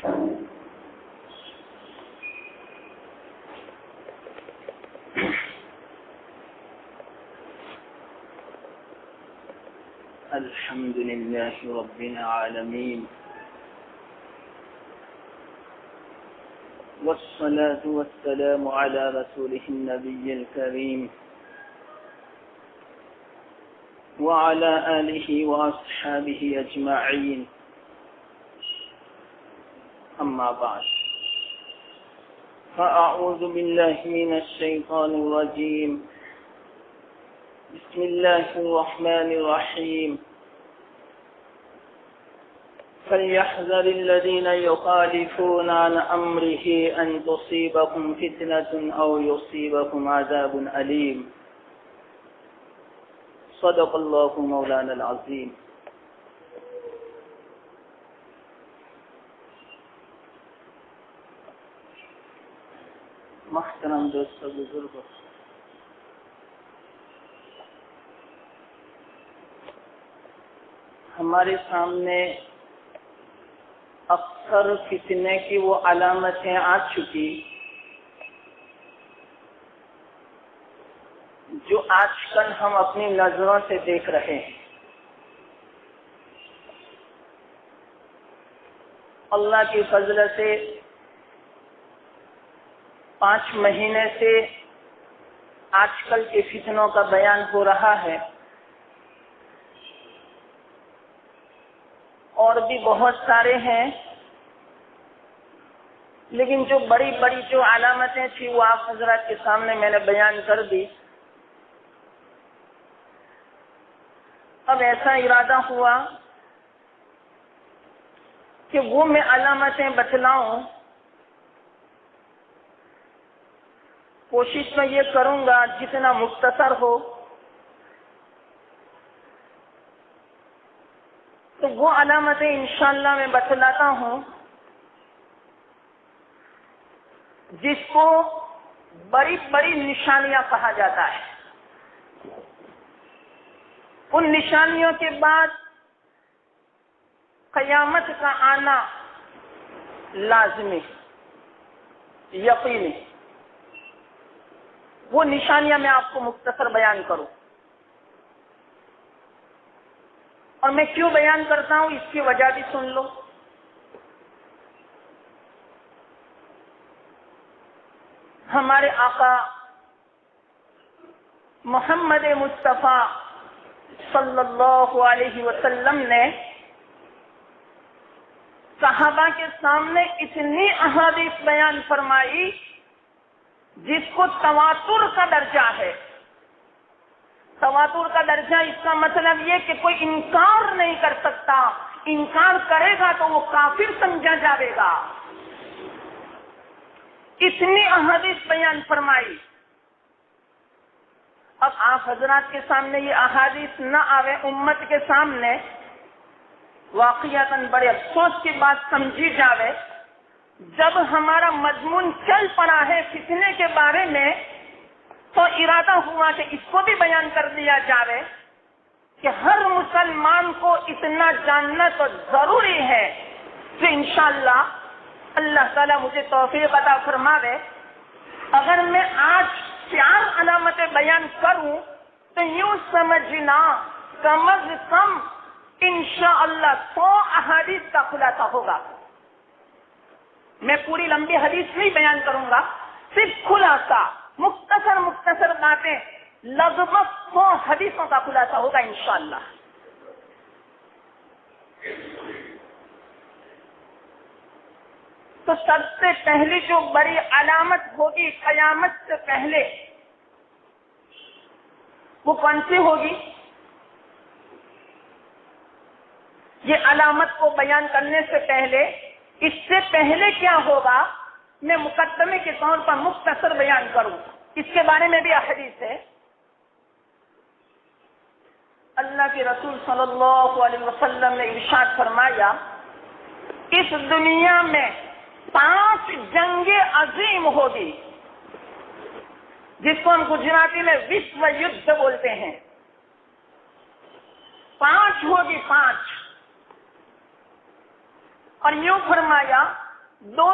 الحمد لله رب العالمين والصلاة والسلام على رسوله النبي الكريم وعلى آله وأصحابه أجمعين أما بعد فأعوذ بالله من الشيطان الرجيم بسم الله الرحمن الرحيم فليحذر الذين يخالفون عن أمره أن تصيبهم فتنة أو يصيبهم عذاب أليم صدق الله مولانا العظيم. محترم دوستو بزرگو، ہمارے سامنے اکثر فتنے کی وہ علامتیں آ چکی جو آج کل ہم اپنی نظروں سے دیکھ رہے ہیں. اللہ کی فضل سے 5 مہینے سے آج کل کے فتنوں کا بیان ہو رہا ہے، اور بھی بہت سارے ہیں، لیکن جو بڑی بڑی جو علامتیں تھی وہ آپ حضرات کے سامنے میں نے بیان کر دی. اب ایسا ارادہ ہوا کہ وہ میں علامتیں بتلاؤں. کوشش میں یہ کروں گا جتنا مختصر ہو. تو وہ علامتیں انشاءاللہ میں بتلاتا ہوں جس کو بڑی بڑی نشانیاں کہا جاتا ہے. ان نشانیوں کے بعد قیامت کا آنا لازمی یقینی. وہ نشانیاں میں آپ کو مختصر بیان کروں. اور میں کیوں بیان کرتا ہوں اس کی وجہ بھی سن لو. ہمارے آقا محمد مصطفیٰ صلی اللہ علیہ وسلم نے صحابہ کے سامنے اتنی احادیث بیان فرمائی جس کو تواتر کا درجہ ہے. تواتر کا درجہ اس کا مطلب یہ کہ کوئی انکار نہیں کر سکتا، انکار کرے گا تو وہ کافر سمجھا جائے گا. اتنی احادیث بیان فرمائی. اب آپ حضرات کے سامنے یہ احادیث نہ آوے امت کے سامنے، واقعتاً بڑے افسوس کی بات سمجھی جاوے. جب ہمارا مضمون چل پڑا ہے فتنے کے بارے میں تو ارادہ ہوا کہ اس کو بھی بیان کر دیا جاوے کہ ہر مسلمان کو اتنا جاننا تو ضروری ہے کہ انشاءاللہ اللہ تعالیٰ مجھے توفیق عطا فرماوے. اگر میں آج 4 علامتیں بیان کروں تو یوں سمجھنا کم از کم انشاءاللہ 100 احادیث کا خلاصہ ہوگا. میں پوری لمبی حدیث نہیں بیان کروں گا، صرف خلاصہ مختصر باتیں، لگ بھگ 100 حدیثوں کا خلاصہ ہوگا انشاءاللہ. تو سب سے پہلی جو بڑی علامت ہوگی قیامت سے پہلے وہ کون سی ہوگی؟ یہ علامت کو بیان کرنے سے پہلے، اس سے پہلے کیا ہوگا میں مقدمے کے طور پر مختصر بیان کروں. اس کے بارے میں بھی حدیث ہے. اللہ کے رسول صلی اللہ علیہ وسلم نے ارشاد فرمایا اس دنیا میں 5 جنگیں عظیم ہوگی جس کو ہم گجراتی میں وشو یدھ بولتے ہیں. 5 ہوگی 5. اور یوں فرمایا 2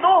2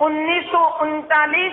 1939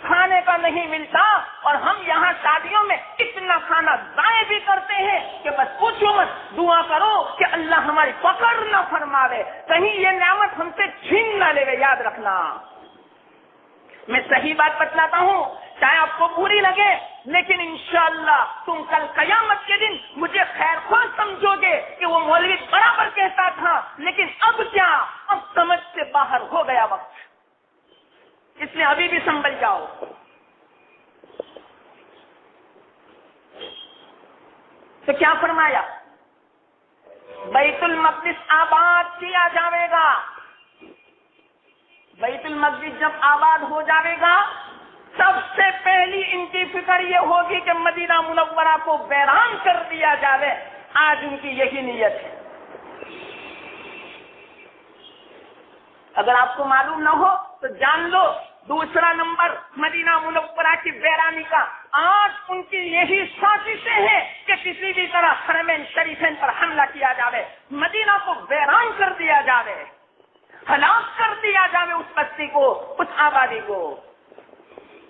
کھانے کا نہیں ملتا، اور ہم یہاں شادیوں میں اتنا کھانا ضائع بھی کرتے ہیں کہ بس پوچھو مت، دعا کرو کہ اللہ ہماری پکڑ نہ فرماوے، کہیں یہ نعمت ہم سے چھین نہ لے، یاد رکھنا۔ میں صحیح بات بتلاتا ہوں، چاہے آپ کو بری لگے، لیکن انشاءاللہ تم کل قیامت کے دن مجھے خیر خواہ سمجھو گے کہ وہ مولوی برابر کہتا تھا، لیکن اب کیا، اب سمجھ سے باہر ہو گیا وقت، اس لیے ابھی بھی سنبھل جاؤ۔ تو کیا فرمایا؟ بیت المقدس آباد کیا جاوے گا۔ بیت المقدس جب آباد ہو جاوے گا، سب سے پہلی ان کی فکر یہ ہوگی کہ مدینہ منورہ کو ویران کر دیا جاوے۔ آج ان کی یہی نیت ہے۔ اگر آپ کو معلوم نہ ہو تو جان لو، دوسرا نمبر مدینہ منورہ کی ویرانی کا آج ان کی یہی سازشیں ہیں کہ کسی بھی طرح حرمین شریفین پر حملہ کیا جاوے، مدینہ کو ویران کر دیا جاوے، ہلاک کر دیا جاوے اس بستی کو، اس آبادی کو۔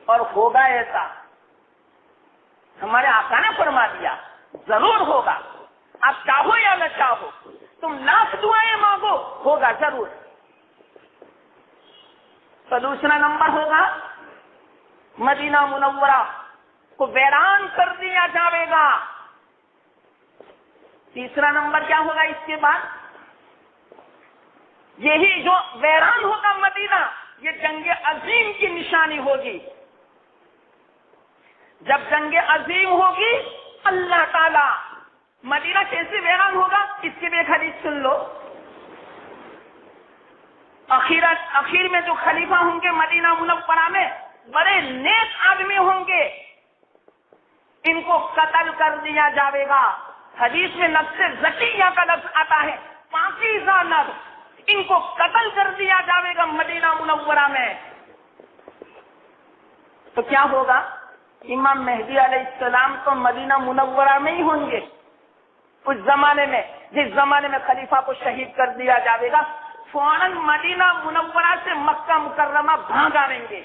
اور ہوگا ایسا، ہمارے آقا نے فرما دیا ضرور ہوگا، آپ چاہو یا نہ چاہو، تم لاکھ دعائیں مانگو، ہوگا ضرور۔ تو دوسرا نمبر ہوگا مدینہ منورہ کو ویران کر دیا جاوے گا۔ تیسرا نمبر کیا ہوگا اس کے بعد؟ یہی جو ویران ہوگا مدینہ، یہ جنگ عظیم کی نشانی ہوگی۔ جب جنگ عظیم ہوگی، اللہ تعالی مدینہ کیسے ویران ہوگا اس کی بھی ایک حدیث سن لو۔ اخیر میں جو خلیفہ ہوں گے مدینہ منورہ میں، بڑے نیک آدمی ہوں گے، ان کو قتل کر دیا جاوے گا۔ حدیث میں نفس زکیہ کا لفظ آتا ہے، پاکیزہ نفس، ان کو قتل کر دیا جاوے گا مدینہ منورہ میں۔ تو کیا ہوگا؟ امام مہدی علیہ السلام تو مدینہ منورہ میں ہی ہوں گے اس زمانے میں، جس زمانے میں خلیفہ کو شہید کر دیا جاوے گا۔ فوراً مدینہ منورہ سے مکہ مکرمہ بھاگ آئیں گے۔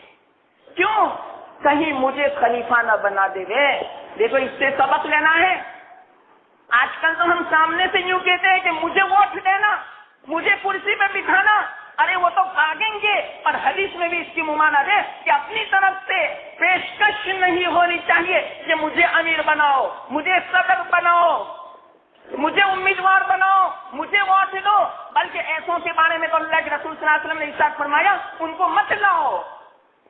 کیوں؟ کہیں مجھے خلیفہ نہ بنا دے گے۔ دیکھو اس سے سبق لینا ہے۔ آج کل تو ہم سامنے سے یوں کہتے ہیں کہ مجھے ووٹ دینا، مجھے کرسی پہ بٹھانا، ارے وہ تو بھاگیں گے، اور حدیث میں بھی اس کی ممانعت ہے کہ اپنی طرف سے پیشکش نہیں ہونی چاہیے کہ مجھے امیر بناؤ، مجھے صدر بناؤ، مجھے امیدوار بناؤ، مجھے ووٹ دو، بلکہ ایسوں کے بارے میں تو اللہ کے رسول صلی اللہ علیہ وسلم نے ارشاد فرمایا ان کو مت لاؤ،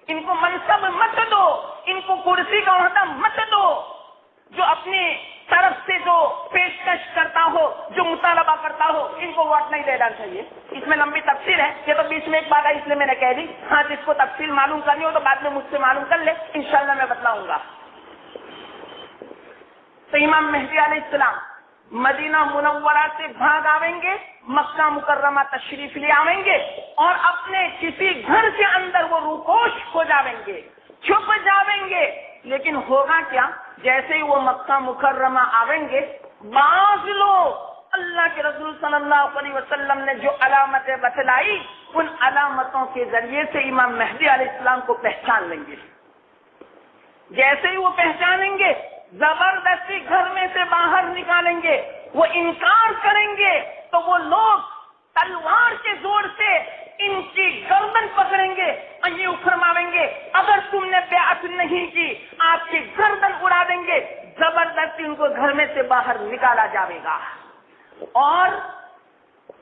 ان کو منصب مت دو، ان کو کرسی کا عہدہ مت دو۔ جو اپنی طرف سے جو پیشکش کرتا ہو، جو مطالبہ کرتا ہو، ان کو ووٹ نہیں دینا چاہیے۔ اس میں لمبی تفصیل ہے، یہ تو بیچ میں ایک بات ہے اس لیے میں نے کہہ دی۔ ہاں جس کو تفصیل معلوم کرنی ہو تو بعد میں مجھ سے معلوم کر لے، انشاءاللہ میں بتلاؤں گا۔ تو امام مہدی علیہ السلام مدینہ منورہ سے بھاگ آئیں گے، مکہ مکرمہ تشریف لے آئیں گے، اور اپنے کسی گھر کے اندر وہ روپوش ہو جاویں گے، چھپ جاویں گے۔ لیکن ہوگا کیا؟ جیسے ہی وہ مکہ مکرمہ آئیں گے، بعض لوگ اللہ کے رسول صلی اللہ علیہ وسلم نے جو علامتیں بتلائی، ان علامتوں کے ذریعے سے امام مہدی علیہ السلام کو پہچان لیں گے۔ جیسے ہی وہ پہچانیں گے، زبردستی گھر میں سے باہر نکالیں گے، وہ انکار کریں گے تو وہ لوگ تلوار کے زور سے ان کی گردن پکڑیں گے اور یہ فرمائیں گے اگر تم نے بیعت نہیں کی آپ کی گردن اڑا دیں گے۔ زبردستی ان کو گھر میں سے باہر نکالا جائے گا، اور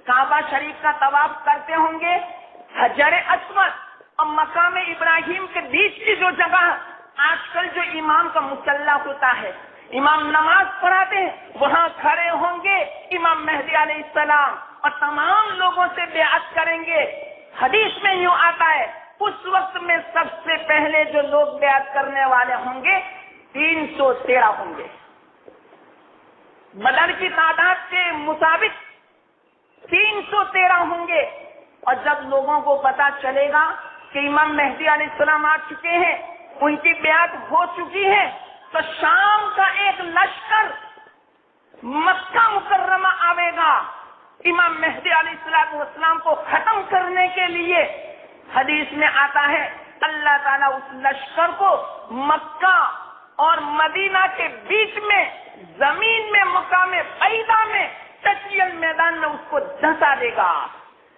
کعبہ شریف کا طواف کرتے ہوں گے۔ حجر اسود اور مقام ابراہیم کے بیچ کی جو جگہ آج کل جو امام کا مصلی ہوتا ہے، امام نماز پڑھاتے ہیں، وہاں کھڑے ہوں گے امام مہدی علیہ السلام اور تمام لوگوں سے بیعت کریں گے۔ حدیث میں یوں آتا ہے اس وقت میں سب سے پہلے جو لوگ بیعت کرنے والے ہوں گے 313 ہوں گے، بدر کی تعداد کے مطابق 313 ہوں گے۔ اور جب لوگوں کو پتا چلے گا کہ امام مہدی علیہ السلام آ چکے ہیں، ان کی بیعت ہو چکی ہے، تو شام کا ایک لشکر مکہ مکرمہ آئے گا امام مہدی علیہ السلام کو ختم کرنے کے لیے۔ حدیث میں آتا ہے اللہ تعالیٰ اس لشکر کو مکہ اور مدینہ کے بیچ میں زمین میں مقام بعیدہ میں تشیل میدان میں اس کو دھسا دے گا،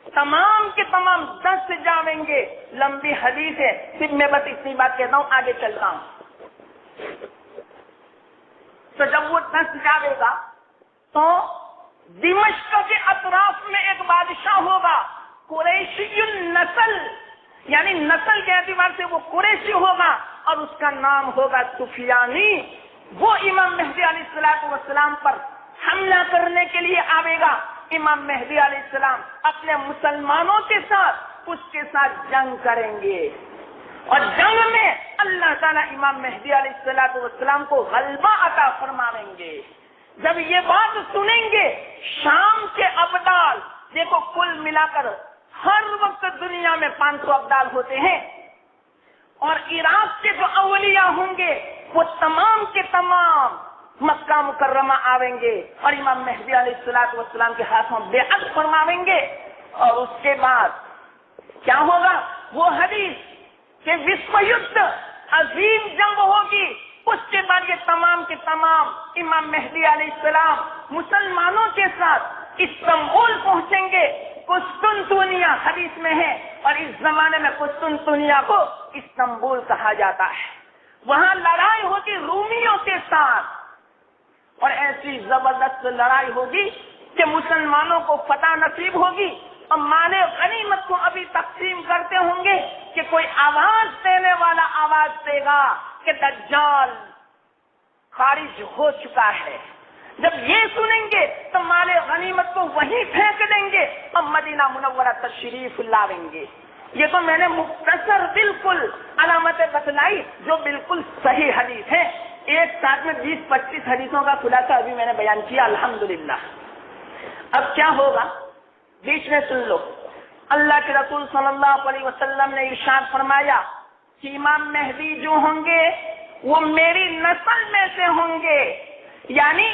تمام کے تمام دس جاویں گے۔ لمبی حدیث ہے، صرف میں بس اتنی بات کہتا ہوں، آگے چلتا ہوں۔ تو جب وہ دس جاوے گا تو دمشق کے اطراف میں ایک بادشاہ ہوگا، قریشی النسل، یعنی نسل کے اعتبار سے وہ قریشی ہوگا، اور اس کا نام ہوگا سفیانی۔ وہ امام مہدی علیہ السلام پر حملہ کرنے کے لیے آئے گا۔ امام مہدی علیہ السلام اپنے مسلمانوں کے ساتھ اس کے ساتھ جنگ کریں گے، اور جنگ میں اللہ تعالیٰ امام مہدی علیہ السلام کو غلبہ عطا فرمائیں گے۔ جب یہ بات سنیں گے، شام کے ابدال، دیکھو کل ملا کر ہر وقت دنیا میں 500 ابدال ہوتے ہیں، اور عراق کے جو اولیاء ہوں گے وہ تمام کے تمام مکہ مکرمہ آئیں گے، اور امام مہدی علیہ السلام کے ہاتھوں بیعت فرمائیں گے۔ اور اس کے بعد کیا ہوگا؟ وہ حدیث کہ وشو یدھ، عظیم جنگ ہوگی۔ اس کے بعد یہ تمام کے تمام امام مہدی علیہ السلام مسلمانوں کے ساتھ استنبول پہنچیں گے۔ قسطنطنیہ حدیث میں ہے، اور اس زمانے میں قسطنطنیہ کو استنبول کہا جاتا ہے۔ وہاں لڑائی ہوگی رومیوں کے ساتھ، اور ایسی زبردست لڑائی ہوگی کہ مسلمانوں کو فتح نصیب ہوگی، اور مال غنیمت کو ابھی تقسیم کرتے ہوں گے کہ کوئی آواز دینے والا آواز دے گا کہ دجال خارج ہو چکا ہے۔ جب یہ سنیں گے تو مال غنیمت کو وہیں پھینک دیں گے اور مدینہ منورہ تشریف لاویں گے۔ یہ تو میں نے مختصر بالکل علامتیں بتلائی جو بالکل صحیح حدیث ہے۔ ایک ساتھ میں 20-25 حدیثوں کا خلاصہ ابھی میں نے بیان کیا، الحمدللہ۔ اب کیا ہوگا بیچ میں سن لو۔ اللہ کے رسول صلی اللہ علیہ وسلم نے ارشاد فرمایا کہ امام مہدی جو ہوں گے وہ میری نسل میں سے ہوں گے، یعنی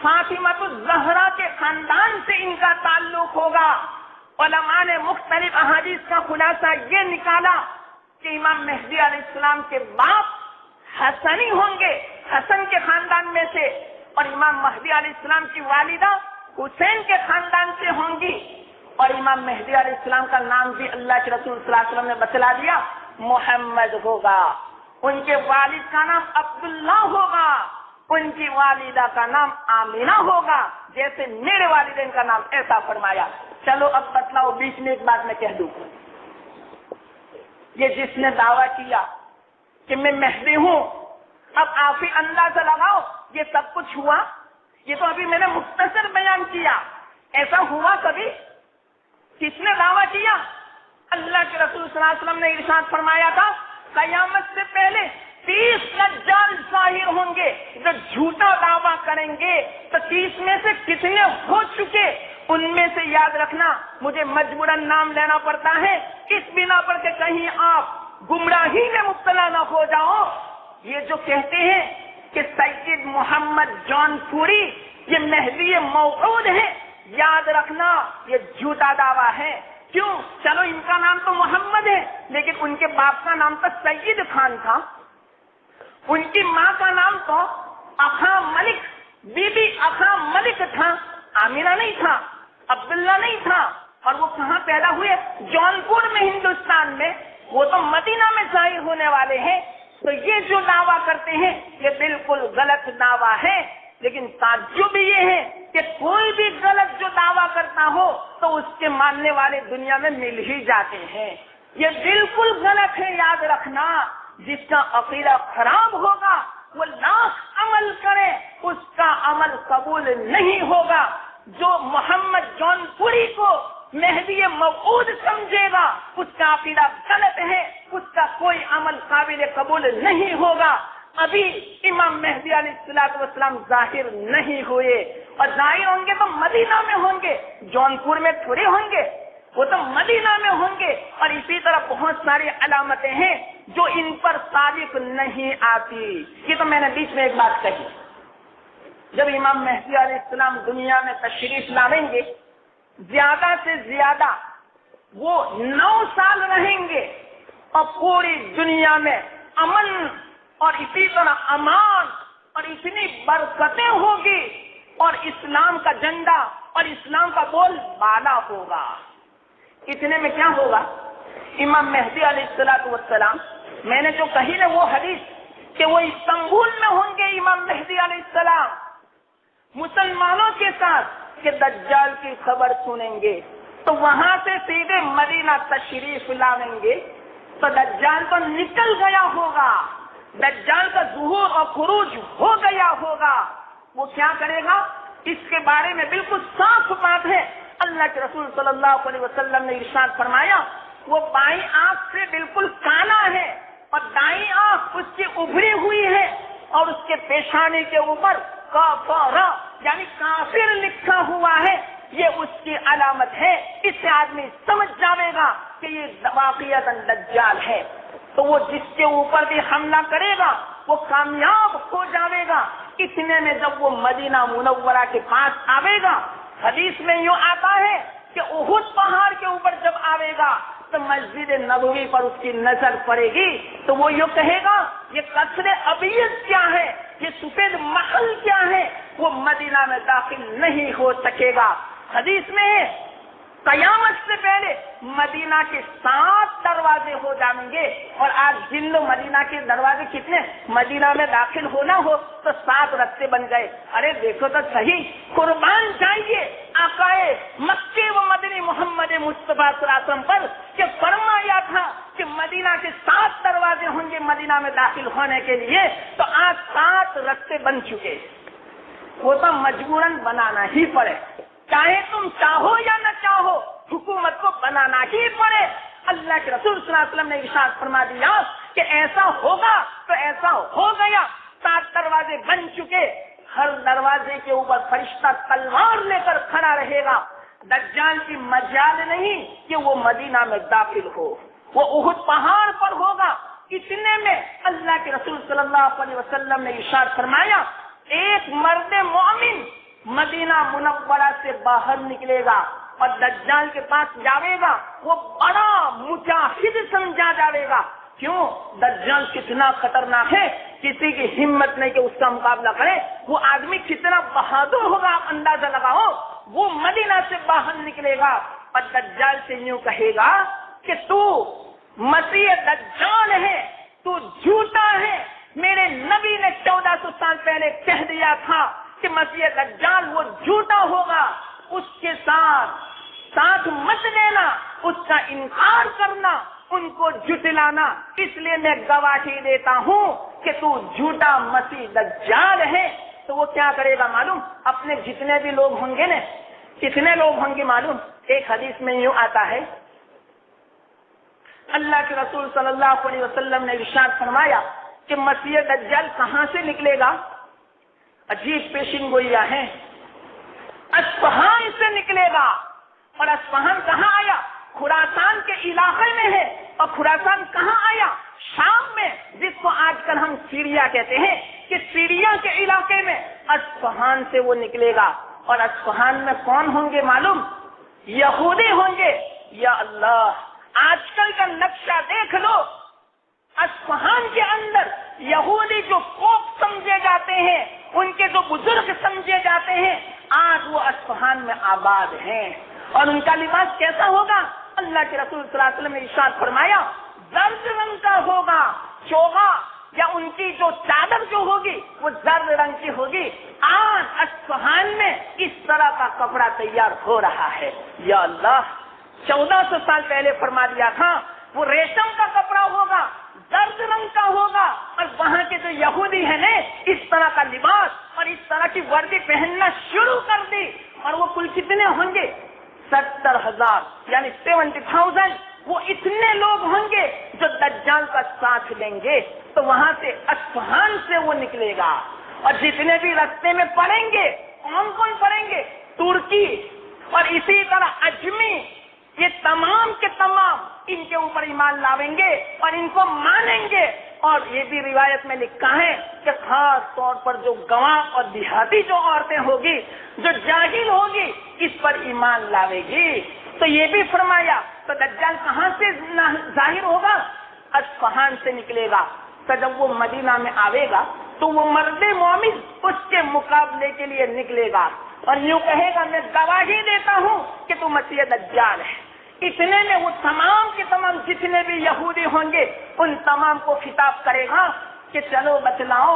فاطمۃ الزہرا کے خاندان سے ان کا تعلق ہوگا۔ علماء نے مختلف احادیث کا خلاصہ یہ نکالا کہ امام مہدی علیہ السلام کے باپ حسنی ہوں گے، حسن کے خاندان میں سے، اور امام مہدی علیہ السلام کی والدہ حسین کے خاندان سے ہوں گی، اور امام مہدی علیہ السلام کا نام بھی اللہ کے رسول صلی اللہ علیہ وسلم نے بتلا دیا، محمد ہوگا۔ ان کے والد کا نام عبداللہ ہوگا، ان کی والدہ کا نام آمینہ ہوگا، جیسے میرے والدین کا نام ایسا فرمایا۔ چلو اب بتلاؤ، بیچ میں ایک بات میں کہہ دوں، یہ جس نے دعویٰ کیا کہ میں مہدی ہوں، اب آپ ہی اندازہ لگاؤ یہ سب کچھ ہوا؟ یہ تو ابھی میں نے مختصر بیان کیا، ایسا ہوا کبھی؟ کس نے دعویٰ کیا؟ اللہ کے رسول صلی اللہ علیہ وسلم نے ارشاد فرمایا تھا قیامت سے پہلے 30 دجال ظاہر ہوں گے جو جھوٹا دعویٰ کریں گے، تو 30 میں سے کتنے ہو چکے؟ ان میں سے یاد رکھنا، مجھے مجبوراً نام لینا پڑتا ہے اس بنا پر کہ کہیں آپ گمراہی میں مبتلا نہ ہو جاؤ۔ یہ جو کہتے ہیں کہ سید محمد جون پوری یہ مہدی موعود ہے، یاد رکھنا یہ جھوٹا دعویٰ ہے۔ کیوں؟ چلو ان کا نام تو محمد ہے، لیکن ان کے باپ کا نام تو سید خان تھا، ان کی ماں کا نام تو اخا ملک، بی بی اخا ملک تھا، آمینہ نہیں تھا، عبداللہ نہیں تھا۔ اور وہ کہاں پیدا ہوئے؟ جونپور میں، ہندوستان میں، وہ تو مدینہ میں ظاہر ہونے والے ہیں۔ تو یہ جو دعویٰ کرتے ہیں یہ بالکل غلط دعویٰ ہے، لیکن تعجب یہ ہے کہ کوئی بھی غلط جو دعویٰ کرتا ہو تو اس کے ماننے والے دنیا میں مل ہی جاتے ہیں۔ یہ بالکل غلط ہے، یاد رکھنا۔ جس کا عقیدہ خراب ہوگا وہ لاکھ عمل کرے، اس کا عمل قبول نہیں ہوگا۔ جو محمد جون پوری کو مہدی موعود سمجھے گا اس کا عقیدہ غلط ہے، اس کا کوئی عمل قابل قبول نہیں ہوگا۔ ابھی امام مہدی علیہ السلام ظاہر نہیں ہوئے، اور ظاہر ہوں گے تو مدینہ میں ہوں گے، جونپور میں تھوڑے ہوں گے، وہ تو مدینہ میں ہوں گے۔ اور اسی طرح بہت ساری علامتیں ہیں جو ان پر صادق نہیں آتی۔ یہ تو میں نے بیچ میں ایک بات کہی، جب امام مہدی علیہ السلام دنیا میں تشریف لاویں گے، زیادہ سے زیادہ وہ 9 سال رہیں گے اور پوری دنیا میں امن اور اسی طرح امان اور اتنی برکتیں ہوگی اور اسلام کا جھنڈا اور اسلام کا بول بالا ہوگا. اتنے میں کیا ہوگا؟ امام مہدی علیہ السلام، میں نے جو کہی نا وہ حدیث کہ وہ استنبول میں ہوں گے امام مہدی علیہ السلام مسلمانوں کے ساتھ کہ دجال کی خبر سنیں گے تو وہاں سے سیدھے مدینہ تشریف لاویں گے تو دجال تو نکل گیا ہوگا، دجال کا ظہور اور خروج ہو گیا ہوگا. وہ کیا کرے گا؟ اس کے بارے میں بالکل صاف بات ہے. اللہ کے رسول صلی اللہ علیہ وسلم نے ارشاد فرمایا وہ بائیں آنکھ سے بالکل کالا ہے اور دائیں آنکھ اس کی ابھری ہوئی ہے اور اس کے پیشانی کے اوپر کافر یعنی کافر لکھا ہوا ہے. یہ اس کی علامت ہے. اس سے آدمی سمجھ جاوے گا کہ یہ واقعتاً دجال ہے. تو وہ جس کے اوپر بھی حملہ کرے گا وہ کامیاب ہو جاوے گا. اتنے میں جب وہ مدینہ منورہ کے پاس آوے گا، حدیث میں یوں آتا ہے کہ احد پہاڑ کے اوپر جب آوے گا تو مسجد نبوی پر اس کی نظر پڑے گی تو وہ یوں کہے گا یہ قصر ابیض کیا ہے، یہ سفید محل کیا ہے، وہ مدینہ میں داخل نہیں ہو سکے گا. حدیث میں قیامت سے پہلے مدینہ کے 7 دروازے ہو جائیں گے. اور آج جن لو مدینہ کے دروازے کتنے، مدینہ میں داخل ہونا ہو تو 7 رستے بن گئے. ارے دیکھو تو صحیح، قربان جائیے آقائے مکے و مدنی محمد مصطفیٰ صلی اللہ علیہ وسلم پر کہ فرمایا تھا کہ مدینہ کے 7 دروازے ہوں گے مدینہ میں داخل ہونے کے لیے. تو آج 7 رستے بن چکے. وہ تو مجبوراً بنانا ہی پڑے، چاہے تم چاہو یا نہ چاہو حکومت کو بنانا ہی پڑے. اللہ کے رسول صلی اللہ علیہ وسلم نے ارشاد فرما دیا کہ ایسا ہوگا تو ایسا ہو گیا. 7 دروازے بن چکے. ہر دروازے کے اوپر فرشتہ تلوار لے کر کھڑا رہے گا. دجال کی مجال نہیں کہ وہ مدینہ میں داخل ہو، وہ احد پہاڑ پر ہوگا. اتنے میں اللہ کے رسول صلی اللہ علیہ وسلم نے ارشاد فرمایا ایک مرد مومن مدینہ منورہ سے باہر نکلے گا اور دجال کے پاس جاوے گا. وہ بڑا مجاہد سمجھا جاوے گا. کیوں؟ دجال کتنا خطرناک ہے، کسی کی ہمت نہیں کہ اس کا مقابلہ کرے. وہ آدمی کتنا بہادر ہوگا آپ اندازہ لگاؤ. وہ مدینہ سے باہر نکلے گا اور دجال سے یوں کہے گا کہ تو مسیح دجال ہے، تو جھوٹا ہے. میرے نبی نے 1400 سال پہلے کہہ دیا تھا کہ مسیح دجال وہ جھوٹا ہوگا. اس کے ساتھ مت لینا، اس کا انکار کرنا، ان کو جھٹلانا. اس لیے میں گواہی دیتا ہوں کہ تو جھوٹا مسیح دجال ہے. تو وہ کیا کرے گا معلوم؟ اپنے جتنے بھی لوگ ہوں گے نا، کتنے لوگ ہوں گے معلوم؟ ایک حدیث میں یوں آتا ہے اللہ کے رسول صلی اللہ علیہ وسلم نے ارشاد فرمایا کہ مسیح دجال کہاں سے نکلے گا؟ عجیب پیشین گوئیاں ہیں. اصفہان سے نکلے گا. اور اصفہان کہاں آیا؟ خراسان کے علاقے میں ہے. اور خراسان کہاں آیا؟ شام میں، جس کو آج کل ہم سیریا کہتے ہیں کہ سیریا کے علاقے میں اصفہان سے وہ نکلے گا. اور اصفہان میں کون ہوں گے معلوم؟ یہودی ہوں گے. یا اللہ، آج کل کا نقشہ دیکھ لو. اصفہان کے اندر یہودی جو پوپ سمجھے جاتے ہیں، ان کے جو بزرگ سمجھے جاتے ہیں، آج وہ اصفہان میں آباد ہیں. اور ان کا لباس کیسا ہوگا؟ اللہ کے رسول صلی اللہ علیہ وسلم نے ارشاد فرمایا زرد رنگ کا ہوگا چوغا، یا ان کی جو چادر جو ہوگی وہ زرد رنگ کی ہوگی. آج اصفہان میں اس طرح کا کپڑا تیار ہو رہا ہے. یا اللہ، 1400 سال پہلے فرما دیا تھا وہ ریشم کا کپڑا ہوگا، زرد رنگ کا ہوگا. اور وہاں کے جو یہودی ہیں نا، اس طرح کا لباس اور اس طرح کی وردی پہننا شروع کر دی. اور وہ کل کتنے ہوں گے؟ 70,000 یعنی 70,000. وہ اتنے لوگ ہوں گے جو دجال کا ساتھ لیں گے. تو وہاں سے اصفہان سے وہ نکلے گا. اور جتنے بھی راستے میں پڑیں گے، کون کون پڑیں گے؟ ترکی اور اسی طرح اجمی، یہ تمام کے تمام ان کے اوپر ایمان لاویں گے اور ان کو مانیں گے. اور یہ بھی روایت میں لکھا ہے کہ خاص طور پر جو گنواہ اور دیہاتی جو عورتیں ہوگی، جو جاہل ہوگی، اس پر ایمان لاوے گی. تو یہ بھی فرمایا تو دجال کہاں سے ظاہر ہوگا؟ اصفہان سے نکلے گا۔ تو جب وہ مدینہ میں آئے گا تو وہ مرد مومن اس کے مقابلے کے لیے نکلے گا اور یوں کہے گا میں گواہی دیتا ہوں کہ تو مسیح دجال ہے۔ اتنے میں وہ تمام کے تمام جتنے بھی یہودی ہوں گے ان تمام کو خطاب کرے گا کہ چلو بتلاؤ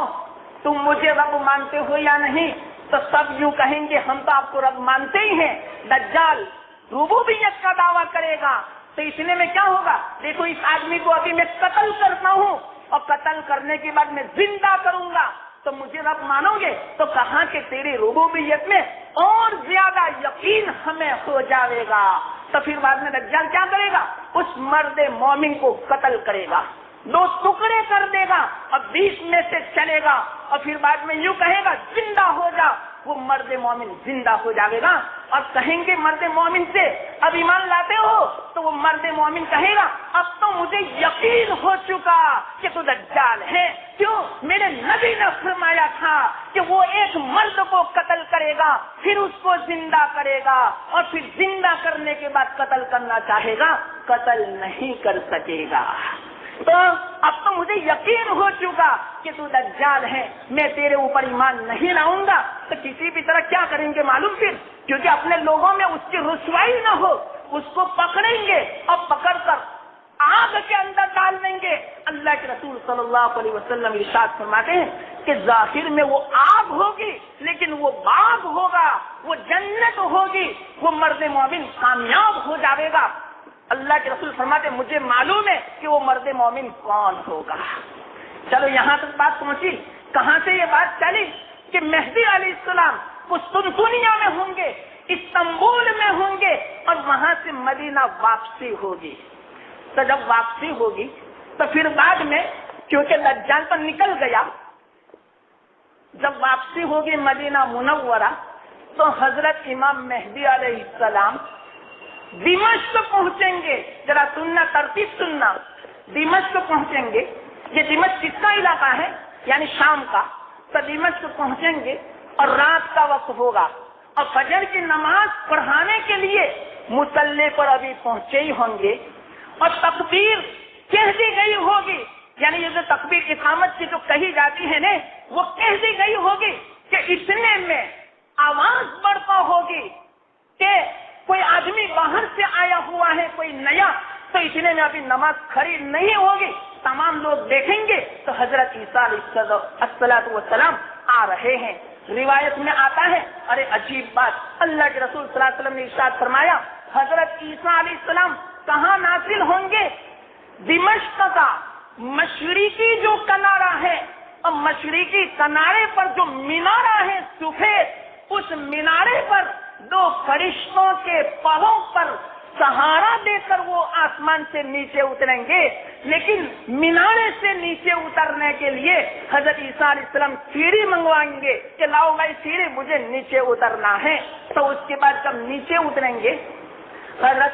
تم مجھے رب مانتے ہو یا نہیں؟ تو سب یوں کہیں گے ہم تو آپ کو رب مانتے ہی ہیں۔ دجال ربوبیت کا دعویٰ کرے گا تو اتنے میں کیا ہوگا؟ دیکھو اس آدمی کو ابھی میں قتل کرتا ہوں اور قتل کرنے کے بعد میں زندہ کروں گا تو مجھے رب مانو گے؟ تو کہاں کہ تیری ربوبیت میں اور زیادہ یقین ہمیں ہو جائے گا۔ تو پھر بعد میں دجال کیا کرے گا؟ اس مرد مومن کو قتل کرے گا، 2 ٹکڑے کر دے گا اور 20 میں سے چلے گا اور پھر بعد میں یوں کہے گا زندہ ہو جا۔ وہ مرد مومن زندہ ہو جائے گا اور کہیں گے مرد مومن سے اب ایمان لاتے ہو؟ تو وہ مرد مومن کہے گا اب تو مجھے یقین ہو چکا کہ تو دجال ہے۔ کیوں؟ میرے نبی نے فرمایا تھا کہ وہ ایک مرد کو قتل کرے گا پھر اس کو زندہ کرے گا اور پھر زندہ کرنے کے بعد قتل کرنا چاہے گا، قتل نہیں کر سکے گا۔ تو اب تو مجھے یقین ہو چکا کہ تو دجال ہے، میں تیرے اوپر ایمان نہیں لاؤں گا۔ تو کسی بھی طرح کیا کریں گے معلوم؟ پھر کیونکہ اپنے لوگوں میں اس کی رسوائی نہ ہو اس کو پکڑیں گے اور پکڑ کر آگ کے اندر ڈال دیں گے۔ اللہ کے رسول صلی اللہ علیہ وسلم ارشاد فرماتے ہیں کہ ظاہر میں وہ آگ ہوگی لیکن وہ باغ ہوگا، وہ جنت ہوگی، وہ مرد مومن کامیاب ہو جائے گا۔ اللہ کے رسول فرماتے ہیں مجھے معلوم ہے کہ وہ مرد مومن کون ہوگا۔ چلو یہاں تک بات پہنچی۔ کہاں سے یہ بات چلی کہ مہدی علیہ السلام قسطنطنیہ میں ہوں گے، استنبول میں ہوں گے اور وہاں سے مدینہ واپسی ہوگی۔ تو جب واپسی ہوگی تو پھر بعد میں کیونکہ دجال تو نکل گیا، جب واپسی ہوگی مدینہ منورہ تو حضرت امام مہدی علیہ السلام دمشق پہنچیں گے۔ ذرا سننا، ترتیب سننا۔ دمشق پہنچیں گے، یہ دمشق کس کا علاقہ ہے؟ یعنی شام کا۔ تو دمشق پہنچیں گے اور رات کا وقت ہوگا اور فجر کی نماز پڑھانے کے لیے مصلی پر ابھی پہنچے ہی ہوں گے اور تکبیر کہہ دی گئی ہوگی، یعنی یہ جو تکبیر اقامت کی جو کہی جاتی ہے نا وہ کہہ دی گئی ہوگی کہ اتنے میں آواز بڑھتا ہوگی کہ کوئی آدمی باہر سے آیا ہوا ہے کوئی نیا، تو اتنے میں ابھی نماز کھڑی نہیں ہوگی، تمام لوگ دیکھیں گے تو حضرت عیسیٰ علیہ السلام آ رہے ہیں۔ روایت میں آتا ہے، ارے عجیب بات، اللہ کے رسول صلی اللہ علیہ وسلم نے ارشاد فرمایا حضرت عیسیٰ علیہ السلام کہاں نازل ہوں گے؟ دمشق کا مشرقی جو کنارہ ہے اور مشرقی کنارے پر جو مینارہ ہے سفید، اس مینارے پر 2 فرشتوں کے پاؤں پر سہارا دے کر وہ آسمان سے نیچے اتریں گے، لیکن مینارے سے نیچے اترنے کے لیے حضرت عیسیٰ علیہ السلام سیڑھی منگوائیں گے کہ لاؤ بھائی سیڑھی، مجھے نیچے اترنا ہے۔ تو اس کے بعد جب نیچے اتریں گے حضرت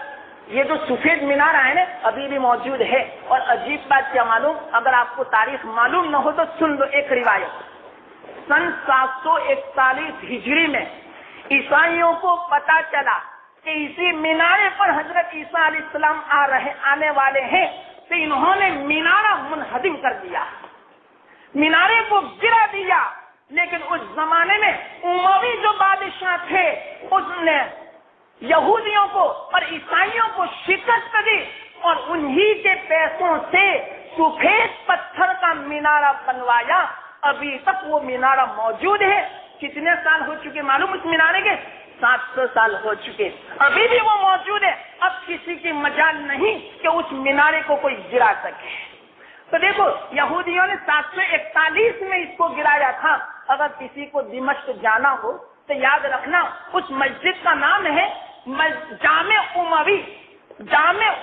یہ جو سفید مینارہ ہے نا ابھی بھی موجود ہے۔ اور عجیب بات کیا معلوم، اگر آپ کو تاریخ معلوم نہ ہو تو سن لو ایک روایت۔ سن 741 ہجری میں عیسائیوں کو پتا چلا کہ اسی مینارے پر حضرت عیسیٰ علیہ السلام آنے والے ہیں، تو انہوں نے مینارہ منہدم کر دیا، مینارے کو گرا دیا۔ لیکن اس زمانے میں اموی جو بادشاہ تھے اس نے یہودیوں کو اور عیسائیوں کو شکست دی اور انہی کے پیسوں سے سفید پتھر کا مینارہ بنوایا۔ ابھی تک وہ مینارہ موجود ہے۔ کتنے سال ہو چکے معلوم اس مینارے کے؟ 700 سال ہو چکے، ابھی بھی وہ موجود ہے۔ اب کسی کی مجال نہیں کہ اس مینارے کو کوئی گرا سکے۔ تو دیکھو یہودیوں نے 741 میں اس کو گرایا تھا۔ اگر کسی کو دمشق جانا ہو تو یاد رکھنا اس مسجد کا نام ہے جامع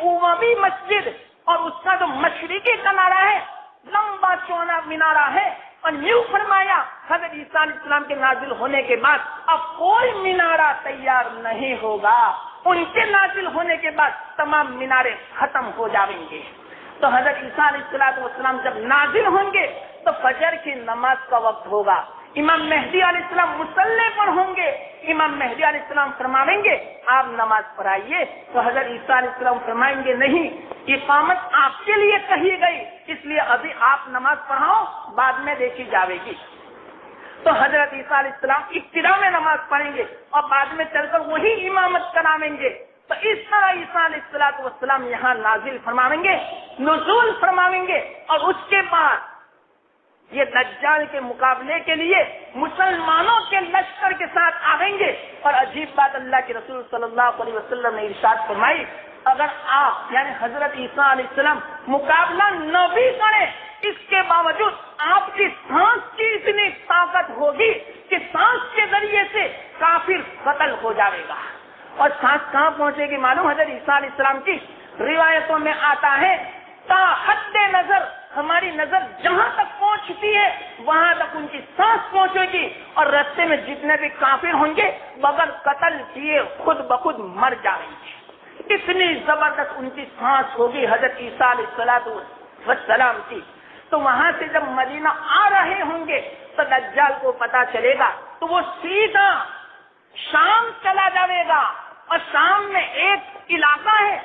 اموی مسجد، اور اس کا جو مشرقی کنارہ ہے لمبا چوڑا مینارہ ہے۔ اور یوں فرمایا حضرت عیسیٰ علیہ السلام کے نازل ہونے کے بعد اب کوئی مینارہ تیار نہیں ہوگا، ان کے نازل ہونے کے بعد تمام مینارے ختم ہو جائیں گے۔ تو حضرت عیسیٰ علیہ السلام جب نازل ہوں گے تو فجر کی نماز کا وقت ہوگا، امام مہدی علیہ السلام مصلی پر ہوں گے، امام مہدی علیہ السلام فرماویں گے آپ نماز پڑھائیے، تو حضرت عیسیٰ علیہ السلام فرمائیں گے نہیں، اقامت آپ کے لیے کہی گئی، اس لیے ابھی آپ نماز پڑھاؤ، بعد میں دیکھی جاوے گی۔ تو حضرت عیسیٰ علیہ السلام ابتدا میں نماز پڑھیں گے اور بعد میں چل کر وہی امامت کراویں گے۔ تو اس طرح عیسیٰ علیہ السلام یہاں نازل فرماویں گے، نزول فرماویں گے، اور اس کے بعد یہ دجال کے مقابلے کے لیے مسلمانوں کے لشکر کے ساتھ آئیں گے۔ اور عجیب بات، اللہ کے رسول صلی اللہ علیہ وسلم نے ارشاد فرمائی، اگر آپ یعنی حضرت عیسیٰ علیہ السلام مقابلہ نہ بھی کریں، اس کے باوجود آپ کی سانس کی اتنی طاقت ہوگی کہ سانس کے ذریعے سے کافر قتل ہو جائے گا۔ اور سانس کہاں پہنچے گی معلوم؟ حضرت عیسیٰ علیہ السلام کی روایتوں میں آتا ہے، تا حد نظر، ہماری نظر جہاں تک پہنچتی ہے وہاں تک ان کی سانس پہنچے گی، اور راستے میں جتنے بھی کافر ہوں گے بغیر قتل کیے خود بخود مر جائیں گے۔ اتنی زبردست ان کی سانس ہوگی حضرت عیسیٰ علیہ السلام کی۔ تو وہاں سے جب مدینہ آ رہے ہوں گے تو دجال کو پتا چلے گا، تو وہ سیدھا شام چلا جائے گا، اور شام میں ایک علاقہ ہے،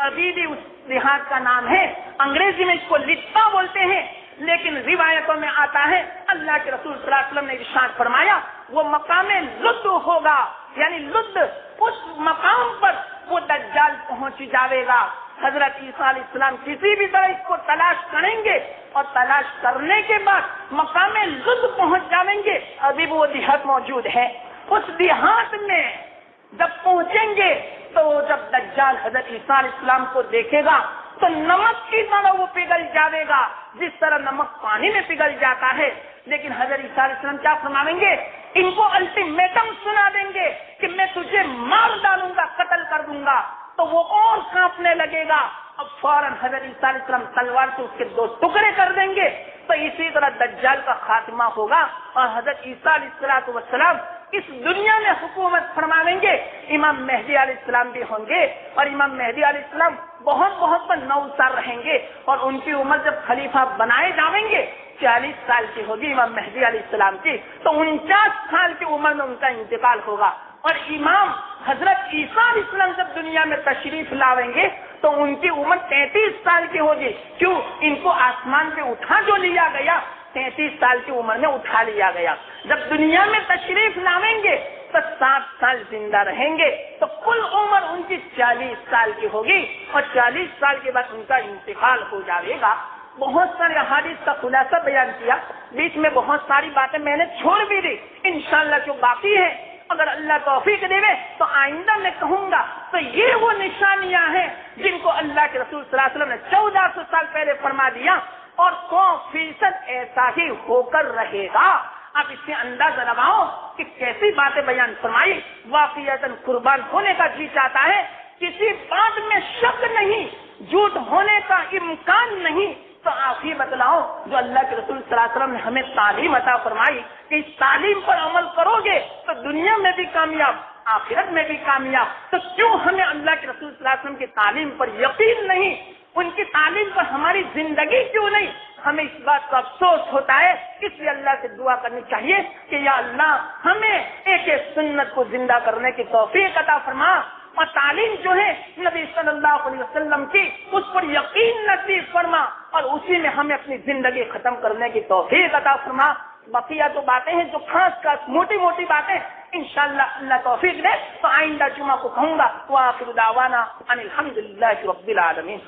ابھی بھی اس دیہات کا نام ہے، انگریزی میں اس کو لتا بولتے ہیں، لیکن روایتوں میں آتا ہے اللہ کے رسول صلی اللہ علیہ وسلم نے ارشاد فرمایا وہ مقام لد ہوگا، یعنی لد، اس مقام پر وہ دجال پہنچ جاوے گا۔ حضرت عیسیٰ علیہ السلام کسی بھی طرح اس کو تلاش کریں گے، اور تلاش کرنے کے بعد مقام لد پہنچ جائیں گے۔ ابھی وہ دیہات موجود ہے، اس دیہات میں جب پہنچیں گے تو جب دجال حضرت عیسیٰ علیہ السلام کو دیکھے گا تو نمک کی طرح وہ پگھل جائے گا، جس طرح نمک پانی میں پگھل جاتا ہے۔ لیکن حضرت عیسیٰ علیہ السلام کیا فرمائیں گے؟ ان کو الٹیمیٹم سنا دیں گے کہ میں تجھے مار ڈالوں گا، قتل کر دوں گا۔ تو وہ اور کانپنے لگے گا، اب فوراً حضرت عیسیٰ علیہ السلام تلوار سے اس کے 2 ٹکڑے کر دیں گے۔ تو اسی طرح دجال کا خاتمہ ہوگا، اور حضرت عیسیٰ علیہ السلام اس دنیا میں حکومت فرمائیں گے۔ امام مہدی علیہ السلام بھی ہوں گے، اور امام مہدی علیہ السلام بہت 9 سال رہیں گے، اور ان کی عمر جب خلیفہ بنائے جائیں گے 40 سال کی ہوگی امام مہدی علیہ السلام کی، تو 49 سال کی عمر میں ان کا انتقال ہوگا۔ اور امام حضرت عیسیٰ علیہ السلام جب دنیا میں تشریف لاویں گے تو ان کی عمر 33 سال کی ہوگی۔ کیوں؟ ان کو آسمان پہ اٹھا جو لیا گیا 33 سال کی عمر میں اٹھا لیا گیا۔ جب دنیا میں تشریف لاویں گے تو 7 سال زندہ رہیں گے، تو کل عمر ان کی 40 سال کی ہوگی، اور 40 سال کے بعد ان کا انتقال ہو جائے گا۔ بہت سارے احادیث کا خلاصہ بیان کیا، بیچ میں بہت ساری باتیں میں نے چھوڑ بھی دی، انشاءاللہ جو باقی ہے اگر اللہ توفیق دے تو آئندہ میں کہوں گا۔ تو یہ وہ نشانیاں ہیں جن کو اللہ کے رسول صلی اللہ علیہ وسلم نے 1400 سال پہلے فرما دیا، اور 100% ایسا ہی ہو کر رہے گا۔ آپ اس سے اندازہ لگاؤ کہ کیسی باتیں بیان فرمائی، واقعتاً قربان ہونے کا جی چاہتا ہے، کسی بات میں شک نہیں، جھوٹ ہونے کا امکان نہیں۔ تو آپ ہی بتلاؤ، جو اللہ کے رسول صلی اللہ علیہ وسلم نے ہمیں تعلیم عطا فرمائی کہ اس تعلیم پر عمل کرو گے تو دنیا میں بھی کامیاب، آخرت میں بھی کامیاب، تو کیوں ہمیں اللہ کے رسول صلی اللہ علیہ وسلم کی تعلیم پر یقین نہیں، ان کی تعلیم پر ہماری زندگی کیوں نہیں؟ ہمیں اس بات کا افسوس ہوتا ہے۔ اس لیے اللہ سے دعا کرنی چاہیے کہ یا اللہ ہمیں ایک سنت کو زندہ کرنے کی توفیق عطا فرما، اور تعلیم جو ہے نبی صلی اللہ علیہ وسلم کی، اس پر یقین نصیب فرما، اور اسی میں ہمیں اپنی زندگی ختم کرنے کی توفیق عطا فرما۔ بقیہ تو باتیں ہیں جو خاص موٹی باتیں، انشاءاللہ اللہ توفیق دے تو آئندہ جمعہ کو کہوں گا۔ وآخر دعوانا ان الحمدللہ رب العالمین۔